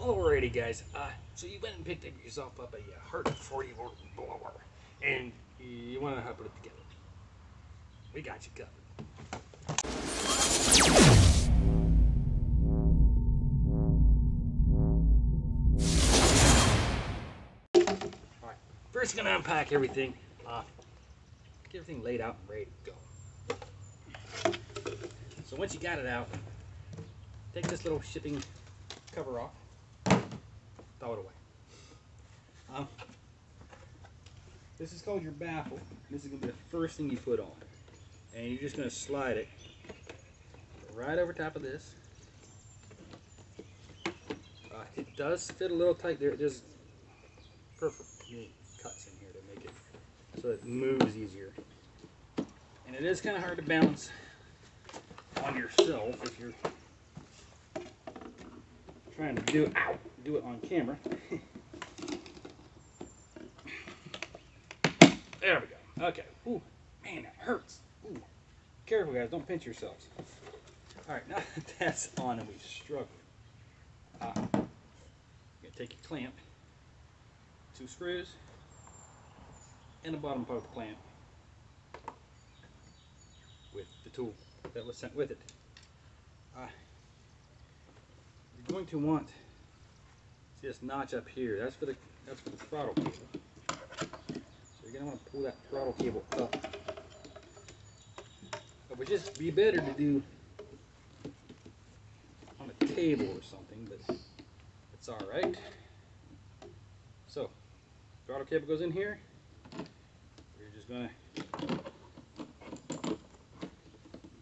Alrighty guys, so you went and picked yourself up a Hart 40-volt blower, and you want to put it together. We got you covered. Alright, first you're going to unpack everything, get everything laid out and ready to go. So once you got it out, take this little shipping cover off, throw it away. This is called your baffle. This is going to be the first thing you put on. And you're just going to slide it right over top of this. It does fit a little tight there. There's perfect cuts in here to make it so it moves easier. And it is kind of hard to balance on yourself if you're trying to do it on camera. There we go. Okay. Ooh, man, that hurts. Ooh. Careful, guys. Don't pinch yourselves. All right, now that that's on and we struggle, you're gonna take your clamp, 2 screws, and the bottom part of the clamp with the tool that was sent with it. You're going to want this notch up here. That's for the throttle cable. You're going to want to pull that throttle cable up. It would just be better to do on a table or something, but it's alright. So, throttle cable goes in here. You're just going to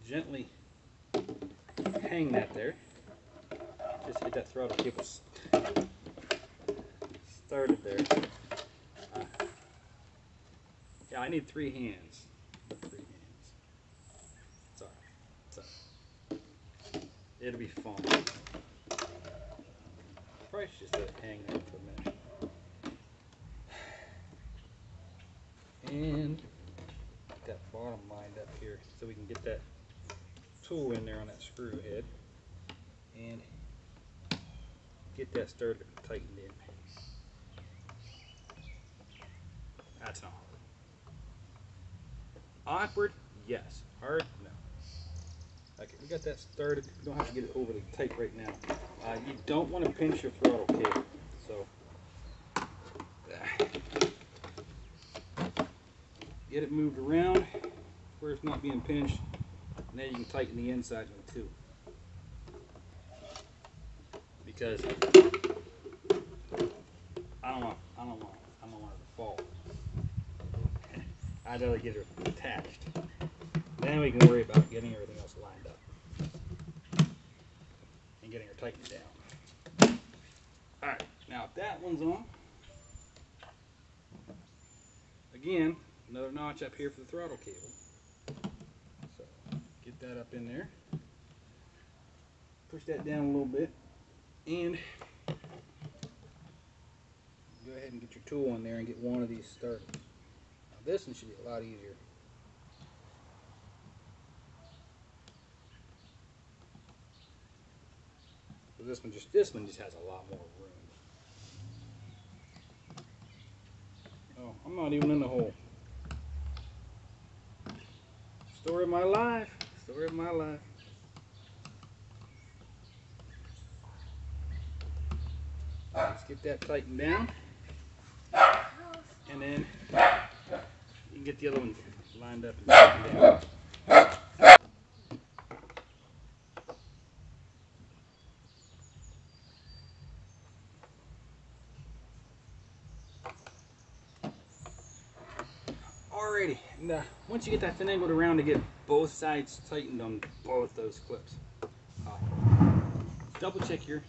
gently hang that there. Just get that throttle cable started there. Yeah, I need 3 hands. 3 hands. It's alright. It'll be fun. Probably should just let it hang there for a minute. And get that bottom lined up here so we can get that tool in there on that screw head and get that started and tightened in. That's not hard. Awkward? Yes. Hard? No. Okay, we got that started. You don't have to get it overly tight right now. You don't want to pinch your throttle cable. So, get it moved around where it's not being pinched. And then you can tighten the inside one too. Because I don't want it to fall. I'd rather get it attached. Then we can worry about getting everything else lined up and getting her tightened down. Alright, now if that one's on, again, another notch up here for the throttle cable. So get that up in there. Push that down a little bit and go ahead and get your tool in there and get one of these started. Now this one should be a lot easier. So this one just has a lot more room. Oh, I'm not even in the hole. Story of my life. Story of my life. Let's get that tightened down. And then you can get the other one lined up and tightened down. Alrighty, and once you get that finagled around to get both sides tightened on both those clips, double check your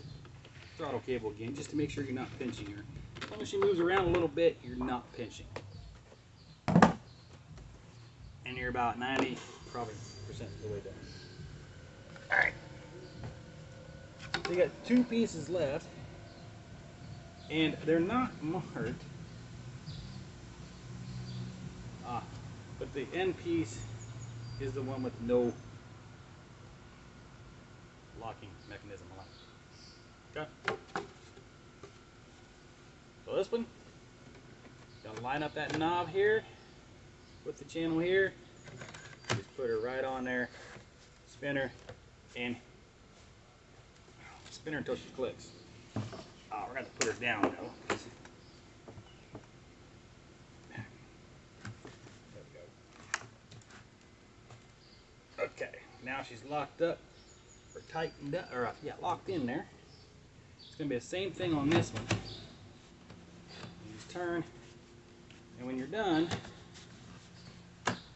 throttle cable again just to make sure you're not pinching her. As long as she moves around a little bit, you're not pinching. And you're about 90% of the way done. Alright. So you got 2 pieces left, and they're not marked. But the end piece is the one with no locking mechanism on it. Okay? this one, gonna line up that knob here with the channel here. Just put her right on there, spin her, and spin her until she clicks. Oh, we're gonna put her down though. There we go. Okay, now she's locked up or tightened up, or yeah, locked in there. It's gonna be the same thing on this one. You just turn, and when you're done,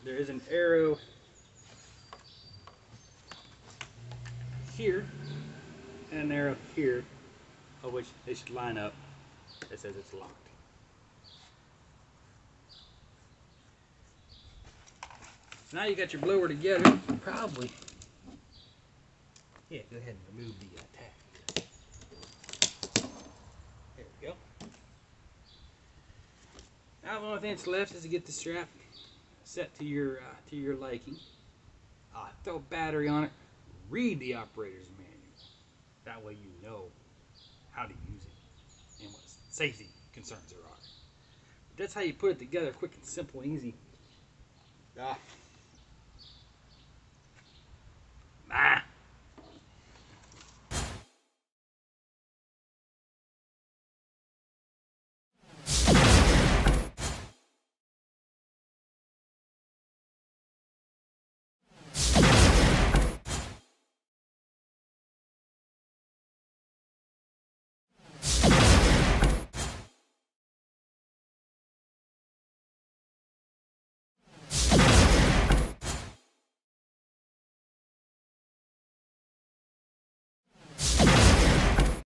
there is an arrow here and an arrow here, of which they should line up. It says it's locked. So now you got your blower together. Probably, yeah. Go ahead and remove the tag. There we go. Now the only thing that's left is to get the strap set to your liking. Throw a battery on it. Read the operator's manual. That way you know how to use it and what safety concerns there are. But that's how you put it together, quick and simple and easy.